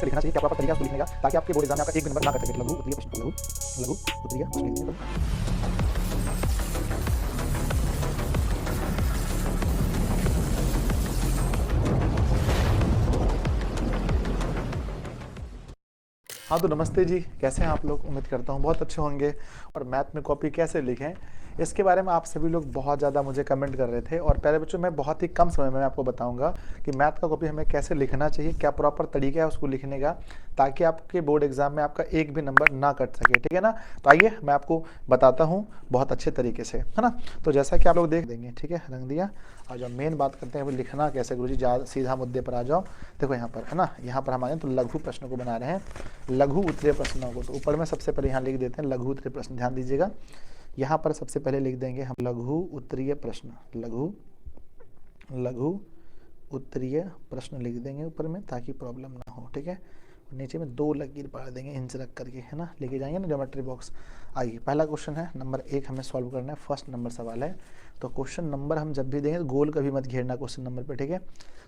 कैसे लिखना चाहिए, क्या प्रॉपर तरीका है उसको लिखने का, ताकि आपके बोर्ड एग्जाम में आपका एक भी नंबर ना कट सके। लघु उत्तरीय प्रश्न, लघु लघु उत्तरीय प्रश्न लिख दीजिए। हाँ तो नमस्ते जी, कैसे हैं आप लोग? उम्मीद करता हूँ बहुत अच्छे होंगे। और मैथ में कॉपी कैसे लिखें, इसके बारे में आप सभी लोग बहुत ज़्यादा मुझे कमेंट कर रहे थे। और प्यारे बच्चों, मैं बहुत ही कम समय में आपको बताऊंगा कि मैथ का कॉपी हमें कैसे लिखना चाहिए, क्या प्रॉपर तरीका है उसको लिखने का, ताकि आपके बोर्ड एग्जाम में आपका एक भी नंबर ना कट सके। ठीक है ना? तो आइए मैं आपको बताता हूँ बहुत अच्छे तरीके से, है ना। तो जैसा कि आप लोग देख देंगे, ठीक है, रंग दिया। और जब मेन बात करते हैं वो लिखना कैसे, गुरुजी सीधा मुद्दे पर आ जाओ। देखो यहाँ पर, है ना, यहाँ पर हम आए तो लघु प्रश्न को बना रहे हैं, लघु उत्तरीय प्रश्नों को। तो ऊपर में सबसे पहले यहाँ लिख देते हैं लघु उत्तरीय प्रश्न। ध्यान दीजिएगा, यहाँ पर सबसे पहले लिख देंगे हम लघु उत्तरीय प्रश्न, लघु उत्तरीय प्रश्न लिख देंगे ऊपर में, ताकि प्रॉब्लम ना हो। ठीक है, नीचे में 2 लकीर पा देंगे इंच रख करके, है ना, लेके जाएंगे ना ज्योमेट्री बॉक्स। आइए, पहला क्वेश्चन है नंबर 1 हमें सॉल्व करना है, फर्स्ट नंबर सवाल है। तो क्वेश्चन नंबर हम जब भी देंगे तो गोल कभी मत घेरना क्वेश्चन नंबर पे। ठीक है,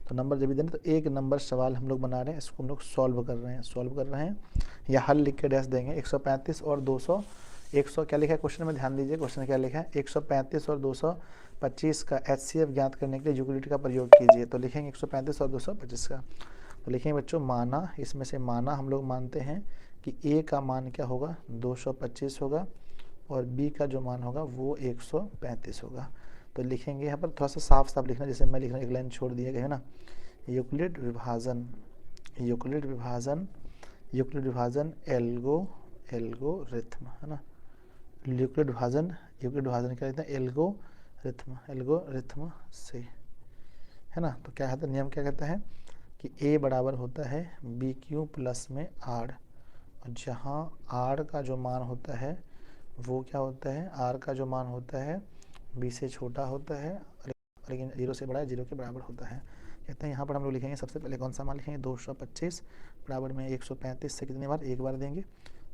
तो नंबर जब भी देंगे तो 1 नंबर सवाल हम लोग बना रहे हैं, इसको हम लोग सॉल्व कर रहे हैं या हल लिख के डैश देंगे। 135 और 200, 100 क्या लिखा है क्वेश्चन में, ध्यान दीजिए क्वेश्चन क्या लिखा है, 135 और 225 का HCF ज्ञात करने के लिए यूक्लिड का प्रयोग कीजिए। तो लिखेंगे 135 और 225 का। तो लिखेंगे बच्चों माना, इसमें से माना हम लोग मानते हैं कि A का मान क्या होगा, 225 होगा, और B का जो मान होगा वो 135 होगा। तो लिखेंगे यहाँ पर थोड़ा सा साफ साफ लिखना, जैसे मैं लिख रहा हूँ, एक लाइन छोड़ दिया गया है ना। यूक्लिड विभाजन, यूक्लिड विभाजन, यूक्लिड विभाजन एल्गोरिथम, है ना। यूक्लिड विभाजन क्या कहते हैं, एल्गोरिथम से, है ना। तो क्या कहता है नियम, क्या कहता है कि A बराबर होता है BQ प्लस में R, और जहाँ R का जो मान होता है वो क्या होता है, R का जो मान होता है B से छोटा होता है, लेकिन 0 से बड़ा है, 0 के बराबर होता है। कहते हैं यहाँ पर हम लोग लिखेंगे सबसे पहले कौन सा मान लिखेंगे, 225 बराबर में 135 से कितनी बार, एक बार देंगे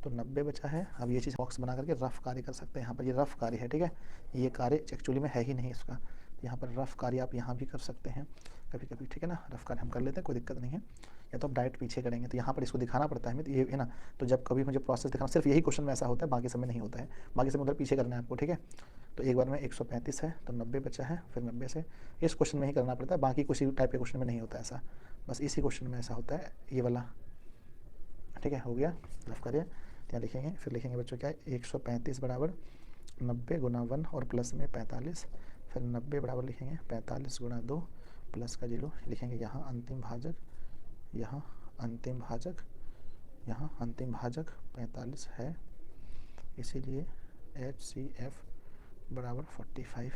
तो 90 बचा है। अब ये चीज़ बॉक्स बना करके रफ कार्य कर सकते हैं। यहाँ पर ये रफ कार्य है, ठीक है, ये कार्य एक्चुअली में है ही नहीं इसका। यहाँ पर रफ कार्य आप यहाँ भी कर सकते हैं कभी कभी, ठीक है ना। रफ कार्य हम कर लेते हैं, कोई दिक्कत नहीं है। या तो आप डायरेक्ट पीछे करेंगे, तो यहाँ पर इसको दिखाना पड़ता है हमें, तो ये है ना। तो जब कभी मुझे प्रोसेस दिखाना, सिर्फ यही क्वेश्चन में ऐसा होता है, बाकी समय नहीं होता है, बाकी समय उधर पीछे करना है आपको। ठीक है, तो एक बार में 135 है तो 90 बचा है, फिर 90 से इस क्वेश्चन में ही करना पड़ता है, बाकी किसी टाइप के क्वेश्चन में नहीं होता ऐसा, बस इसी क्वेश्चन में ऐसा होता है ये वाला। ठीक है, हो गया रफ करिए। यहाँ लिखेंगे, फिर लिखेंगे बच्चों क्या है, 135 बराबर 90 गुना 1 और प्लस में 45, फिर 90 बराबर लिखेंगे 45 गुना 2 प्लस का 0 लिखेंगे। यहाँ अंतिम भाजक, यहाँ अंतिम भाजक, यहाँ अंतिम भाजक 45 है, इसीलिए HCF बराबर 45।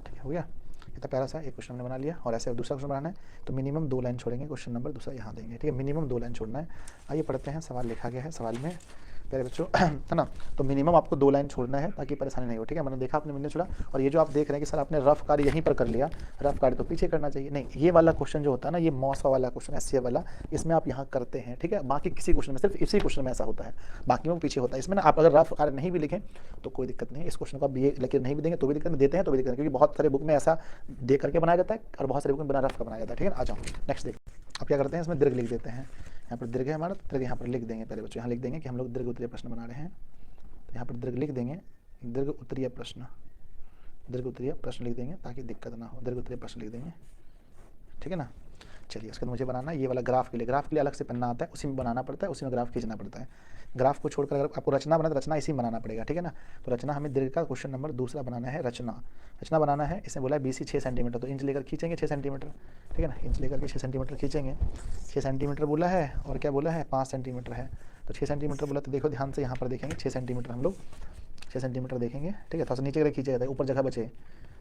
ठीक है, हो गया। इतना प्यारा सा एक क्वेश्चन हमने बना लिया। और ऐसे दूसरा क्वेश्चन बनाना है तो मिनिमम 2 लाइन छोड़ेंगे, क्वेश्चन नंबर दूसरा यहाँ देंगे। ठीक है, मिनिमम 2 लाइन छोड़ना है। आइए पढ़ते हैं, सवाल लिखा गया है, सवाल में प्यारे बच्चों है ना, तो मिनिमम आपको 2 लाइन छोड़ना है ताकि परेशानी नहीं हो। ठीक है, मैंने देखा आपने मिनट छोड़ा, और ये जो आप देख रहे हैं कि सर आपने रफ कार्य यहीं पर कर लिया, रफ कार्य तो पीछे करना चाहिए, नहीं, ये वाला क्वेश्चन जो होता है ना, ये मौसा वाला क्वेश्चन, SCF वाला, इसमें आप यहाँ करते हैं। ठीक है, बाकी किसी क्वेश्चन में, सिर्फ इसी क्वेश्चन में ऐसा होता है, बाकी में पीछे होता है। इसमें ना आप अगर रफ कार्य नहीं भी लिखें तो कोई दिक्कत नहीं है, इस क्वेश्चन को आप ये लेकिन नहीं भी देंगे तो भी दिक्कत नहीं, देते हैं तो भी दिक्कत नहीं, क्योंकि बहुत सारे बुक में ऐसा दे करके बनाया जाता है और बहुत सारे बुक में बिना रफ का बनाया जाता है। ठीक है, आ जाओ नेक्स्ट देख। अब क्या करते हैं, इसमें दीर्घ लिख देते हैं, यहाँ पर दीर्घ है हमारा, दीर्घ यहाँ पर लिख देंगे। पहले बच्चों यहाँ लिख देंगे कि हम लोग दीर्घ उत्तरीय प्रश्न बना रहे हैं, तो यहाँ पर दीर्घ लिख देंगे, दीर्घ उत्तरीय प्रश्न, दीर्घ उत्तरीय प्रश्न लिख देंगे ताकि दिक्कत ना हो, दीर्घ उत्तरीय प्रश्न लिख देंगे। ठीक है ना, चलिए उसके बाद मुझे बनाना है ये वाला ग्राफ के लिए, ग्राफ के लिए अलग से पन्ना आता है, उसी में बनाना पड़ता है, उसी में ग्राफ खींचना पड़ता है। ग्राफ को छोड़कर अगर आपको रचना बनाना तो रचना इसी में बनाना पड़ेगा। ठीक है ना, तो रचना हमें दीर्घ का क्वेश्चन नंबर दूसरा बनाना है, रचना, रचना बनाना है। इसमें बोला है BC 6 सेंटीमीटर, तो इंच लेकर खींचेंगे 6 सेंटीमीटर। ठीक है ना, इंच लेकर के 6 सेंटीमीटर खींचेंगे, 6 सेंटीमीटर बोला है, और क्या बोला है 5 सेंटीमीटर है, तो 6 सेंटीमीटर बोला, तो देखो ध्यान से यहाँ पर देखेंगे 6 सेंटीमीटर, हम लोग 6 सेंटीमीटर देखेंगे। ठीक है, थोड़ा सा नीचे करके खींचा जाता है, ऊपर जगह बचे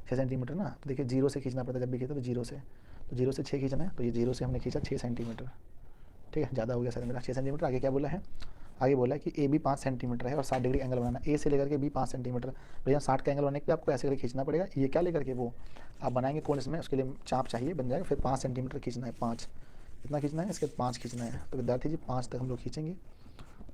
6 सेंटीमीटर ना, तो देखिए 0 से खींचना पड़ता है जब भी खींचते तो 0 से, तो 0 से 6 खींचना है, तो ये 0 से हमने खींचा 6 सेंटीमीटर। ठीक है, ज़्यादा हो गया सर मेरा 6 सेंटीमीटर। आगे क्या बोला है, आगे बोला है कि AB 5 सेंटीमीटर है और 60 डिग्री एंगल बनाना, A से लेकर के B 5 सेंटीमीटर। भैया 60 का एंगल बनाने के लिए आपको ऐसे करके खींचना पड़ेगा, ये क्या लेकर के वो आप बनाएंगे कौन, इसमें उसके लिए चाप चाहिए, बन जाएगा, फिर 5 सेंटीमीटर खींचना है, 5 इतना खींचना है, इसके 5 खींचना है। तो विद्यार्थी जी 5 तक हम लोग खींचेंगे,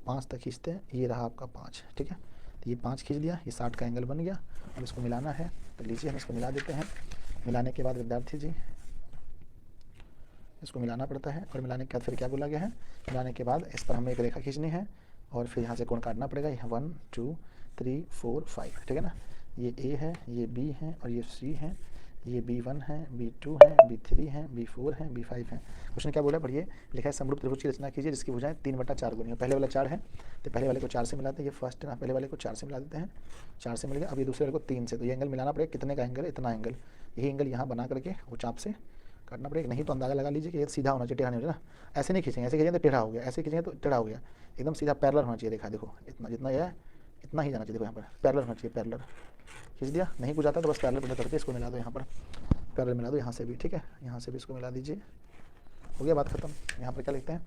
5 तक खींचते हैं, ये रहा आपका 5। ठीक है, तो ये 5 खींच लिया, ये 60 का एंगल बन गया। अब इसको मिलाना है, तो लीजिए हम इसको मिला देते हैं। मिलाने के बाद विद्यार्थी जी इसको मिलाना पड़ता है, और मिलाने के बाद फिर क्या बोला गया है, मिलाने के बाद इस पर हमें एक रेखा खींचनी है और फिर यहाँ से कोण काटना पड़ेगा। यहाँ 1 2 3 4 5, ठीक है ना। ये ए है, ये बी है और ये सी है, ये B1 है, B2 है, B3 है, B4 है, B5 है। क्वेश्चन क्या बोला है, पढ़िए। लिखा है समरूप त्रिभुज की रचना कीजिए जिसकी भुजाएं 3/4 गुनी है। पहले वाला 4 है तो पहले वाले को 4 से मिलाते हैं, ये फर्स्ट है ना, पहले वाले को 4 से मिला देते हैं, 4 से मिल गया। अब ये दूसरे वाले को 3 से, तो ये एंगल मिलाना पड़ेगा। कितने का एंगल, इतना एंगल। यही एंगल यहाँ बना करके वो चाप से काटना पड़ेगा, नहीं तो अंदाजा लगा लीजिए कि ये सीधा होना चाहिए, टेढ़ा नहीं होना ना। ऐसे नहीं खींचेंगे, ऐसे खींचेंगे तो टेढ़ा हो गया, ऐसे खींचेंगे तो टेढ़ा हो गया, एकदम सीधा पैरेलल होना चाहिए। देखा देखो, इतना जितना ये है इतना ही जाना चाहिए। देखो यहाँ पर पैरेलल होना चाहिए, पैरेलल खींच दिया। नहीं कुछ आता तो बस पैरेलल पता करके इसको मिला दो, यहाँ पर पैरेलल मिला दो, यहाँ से भी, ठीक है, यहाँ से भी इसको मिला दीजिए। हो गया बात खत्म। यहाँ पर क्या लिखते हैं,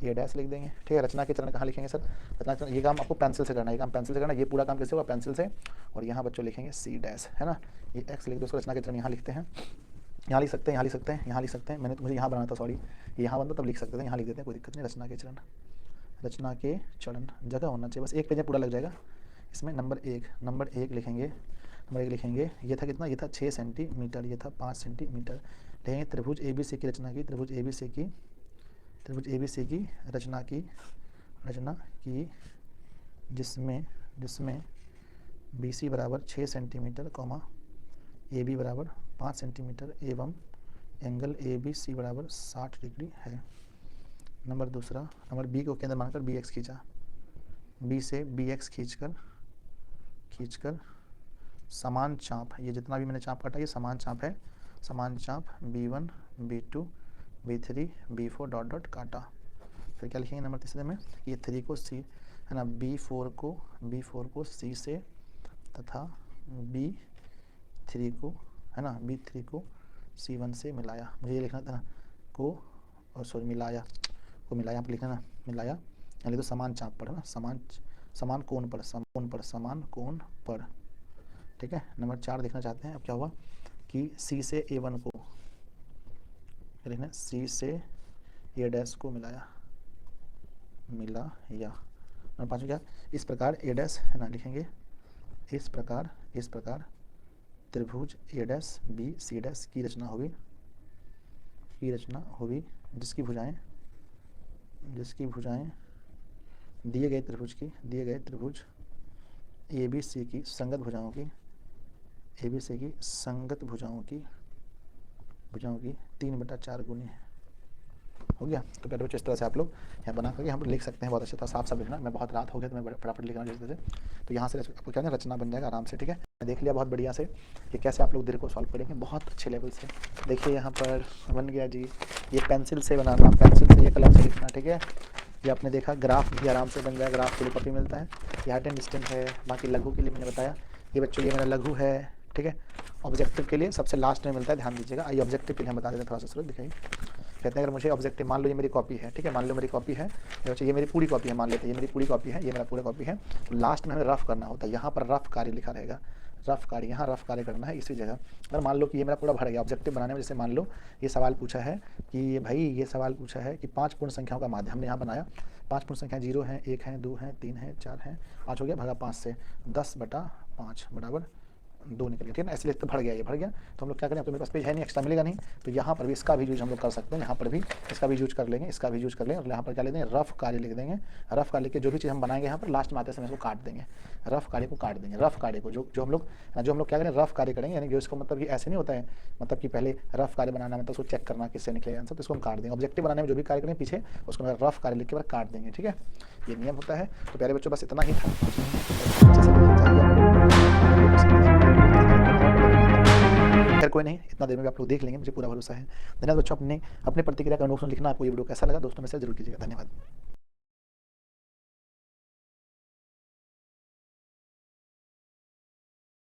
ये डैश लिख देंगे, ठीक है। रचना के चरण कहाँ लिखेंगे सर, रचना के चरण, ये काम आपको पेंसिल से करना है, ये काम पेंसिल से करना है। ये पूरा काम कैसे होगा, पेंसिल से। और यहाँ बच्चों लिखेंगे सी डैश, है ना। ये एक्स लिख दो, उसको रचना के चरण यहाँ लिखते हैं, यहाँ लिख सकते हैं, यहाँ लिख सकते हैं, यहाँ लिख सकते हैं। मैंने तो मुझे यहाँ बनाना था, सॉरी, यहाँ बनता तब लिख सकते थे, यहाँ लिख देते हैं, कोई दिक्कत नहीं। रचना के चरण, रचना के चरण जगह होना चाहिए, बस एक पेज में पूरा लग जाएगा। इसमें नंबर एक लिखेंगे, नंबर 1 लिखेंगे। ये था कितना, ये था 6 सेंटीमीटर, ये था 5 सेंटीमीटर। लिखेंगे त्रिभुज ABC की रचना की, त्रिभुज ABC की रचना की जिसमें BC बराबर 6 सेंटीमीटर, AB बराबर 5 सेंटीमीटर एवं एंगल ABC बराबर 60 डिग्री है। नंबर दूसरा, नंबर B को केंद्र मानकर BX खींचा, B से BX खींचकर समान चाप, ये जितना भी मैंने चाप काटा ये समान चाप है, समान चाप B1 B2 B3 B4 dot dot काटा। फिर क्या लिखेंगे नंबर तीसरे में, ये 3 को C, है ना, B4 को C से तथा B3 को, है ना, B3 को C1 से मिलाया। मुझे ये लिखना था ना, मिलाया, यहाँ पर लिखना ना, मिलाया, यानी तो समान चाप पर, है ना, समान कोण पर, ठीक है। नंबर 4 देखना चाहते हैं। अब क्या हुआ कि C से A1 को लिखना, C से A डैश को मिलाया। नंबर 5 में क्या, इस प्रकार A डैश, है ना, लिखेंगे इस प्रकार त्रिभुज A dash B C dash की रचना होगी जिसकी भुजाएं दिए गए त्रिभुज ABC की संगत भुजाओं की 3/4 गुनी है। हो गया। तो प्यारे बच्चों, इस तरह से आप लोग यहाँ बना करके हम लोग लिख सकते हैं। बहुत अच्छे था, साफ लिखना। मैं बहुत रात हो गया तो मैं फटाफट लिखना जैसे से, तो यहाँ से आपको क्या है, रचना बन जाएगा आराम से, ठीक है। मैं देख लिया बहुत बढ़िया से कि कैसे आप लोग दीर्घ को सॉल्व करेंगे, बहुत अच्छे लेवल से। देखिए यहाँ पर बन गया जी, ये पेंसिल से बनाना, पेंसिल से ये कलर से लिखना, ठीक है। ये आपने देखा, ग्राफ भी आराम से बन जाएगा, ग्राफ के लिए कॉपी मिलता है। ये हाइट एंड डिस्टेंस है, बाकी लघु के लिए मैंने बताया। ये बच्चों, ये मेरा लघु है, ठीक है। ऑब्जेक्टिव के लिए सबसे लास्ट में मिलता है, ध्यान दीजिएगा। आइए ऑब्जेक्टिव के लिए हम बता देते हैं, थोड़ा सा स्रोत दिखाइए। कहते हैं अगर मुझे ऑब्जेक्टिव, मान लो ये मेरी कॉपी है, ठीक है, मान लो मेरी कॉपी है, ये मेरी पूरी कॉपी है, मान लेते हैं ये मेरी पूरी कॉपी है, ये मेरा पूरा कॉपी है। तो लास्ट में हमें रफ करना होता है, यहाँ पर रफ कार्य लिखा रहेगा, रफ कार्य, यहाँ रफ कार्य करना है इसी जगह। अगर मान लो कि ये मेरा पूरा भर गया ऑब्जेक्टिव बनाने में, जैसे मान लो ये सवाल पूछा है कि भाई, ये सवाल पूछा है कि 5 पूर्ण संख्याओं का माध्य, हमने यहाँ बनाया 5 पूर्ण संख्या, 0 है, 1 है, 2 है, 3 है, 4 है, 5 हो गया, भागा 5 से 10/5 बराबर 2 निकल गया, ठीक है ना। इसलिए तो भर गया, ये भर गया। तो हम लोग क्या करें, अब तो मेरे पास पेज है नहीं, एक्स्ट्रा मिलेगा नहीं, तो यहाँ पर भी इसका भी यूज हम लोग कर सकते हैं। यहाँ पर भी इसका भी यूज कर लेंगे, इसका भी यूज कर लेंगे। और यहाँ पर क्या लिख देंगे, रफ कार्य लिख देंगे। रफ कार्य के जो भी चीज़ हम बनाएंगे यहाँ पर लास्ट में आते समय इसको काट देंगे, रफ कार्य को काट देंगे। रफ कार्य को जो हम लोग क्या करें, रफ कार्य करेंगे, यानी कि इसको मतलब कि ऐसे नहीं होता है, मतलब कि पहले रफ कार्य बनाना मतलब उसको चेक करना किससे निकलेगा आंसर, तो इसको हम काट देंगे। ऑब्जेक्टिव बनाने में जो भी कार्य करें पीछे, उसको रफ कार्य लिख के बाद काट देंगे, ठीक है। ये नियम होता है। तो प्यारे बच्चों, बस इतना ही था। खैर कोई नहीं, इतना देर में भी आप लोग देख लेंगे, मुझे पूरा भरोसा है। धन्यवाद बच्चों। अपने प्रतिक्रिया का नोट्स लिखना, आपको ये वीडियो कैसा लगा दोस्तों में से जरूर कीजिएगा। धन्यवाद।